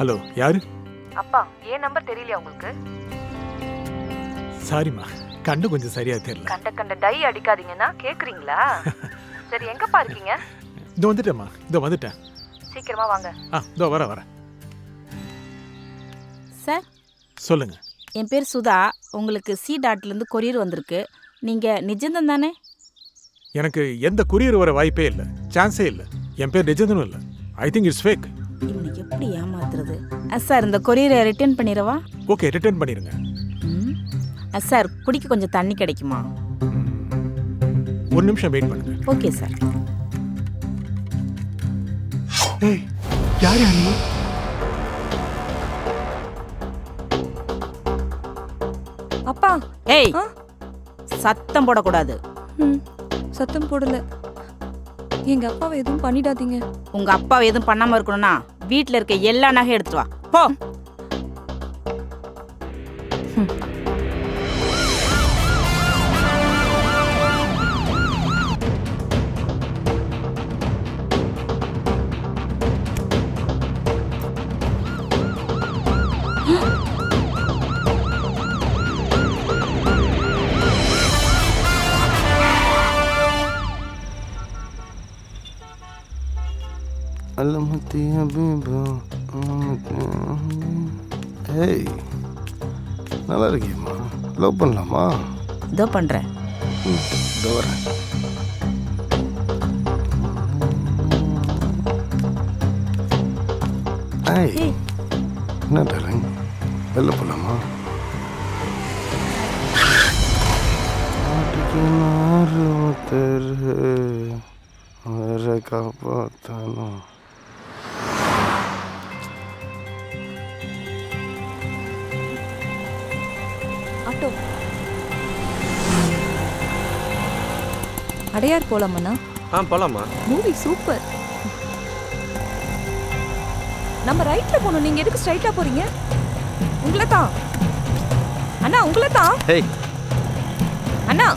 Hello, யாரு? அப்பா, ஏன் நம்பர் தெரியலையா உங்களுக்கு? சாரிம்மா, கண்ணு கொஞ்சம் சரியா தெரியல. கண்ட டை அடிக்காதீங்கன்னா கேக்குறீங்களா? சரி, எங்கப்பா இருக்கீங்க? இதோ வந்துட்டேம்மா, இதோ வந்துட்டேன். சீக்கிரமா வாங்க. இதோ வரேன். சார், சொல்லுங்க. என் பேர் சுதா. உங்களுக்கு C.இருந்து கொரியர் வந்திருக்கு. நீங்கள் நிஜந்தன் தானே? எனக்கு எந்த கொரியர் வர வாய்ப்பே இல்லை, சான்ஸே இல்லை. என் பேர் நிஜந்தனும் இல்லை. I think it's fake. இவனை எப்படி ஏமாத்துறது? சார், இந்த கொரியரை ரிட்டர்ன் பண்ணிடவா? ஓகே, ரிட்டர்ன் பண்ணிடுங்க. சார், குடிக்க கொஞ்சம் தண்ணி கிடைக்குமா? ஒரு நிமிஷம் வெயிட் பண்ணுங்க. Okay sir. ஏய், யார் நீ? அப்பா. ஏய், சத்தம் போடக்கூடாது. சத்தம் போடல. எங்க அப்பாவை எதுவும் பண்ணிடாதீங்க. உங்க அப்பாவை எதுவும் பண்ணாம இருக்கணும்னா வீட்டில் இருக்க எல்லா நகையும் எடுத்துட்டு வா. போ. ஏய், நல்லா இருக்கியம்மா. லவ் பண்ணலாமா? இதோ பண்றேன். இதோ வரேன். ஏய், என்ன டார்லிங், வெளில போகலாமா? வேற காப்பாத்தானோ? ஆட்டோ. அடையார் போலாமண்ணா? போலாமா? Movie super. நம்ம ரைட்ல போணும். நீங்க எதுக்கு ஸ்ட்ரைட்டா போறீங்க? உங்களை தான் அண்ணா, உங்களை தான். ஹேய் அண்ணா,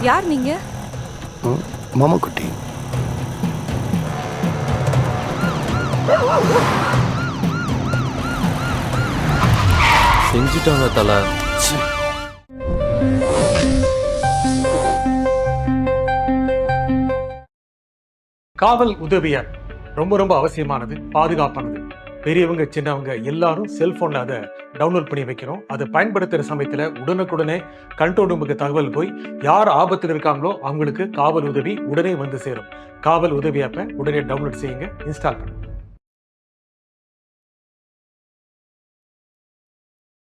யார் நீங்க? மாமா குட்டி. செஞ்சுட்டாங்க தலை. காவல் உதவியார் ரொம்ப ரொம்ப அவசியமானது, பாதுகாப்பானது. பெரியவங்க சின்னவங்க எல்லாரும் செல்போன்ல அதை டவுன்லோட் பண்ணி வைக்கிறோம். அதை பயன்படுத்துகிற சமயத்தில் உடனுக்குடனே கண்ட்ரோல் ரூமுக்கு தகவல் போய் யார் ஆபத்தில் இருக்காங்களோ அவங்களுக்கு காவல் உதவி உடனே வந்து சேரும். காவல் உதவி ஆப்பை உடனே டவுன்லோட் செய்யுங்க, இன்ஸ்டால் பண்ணுங்க.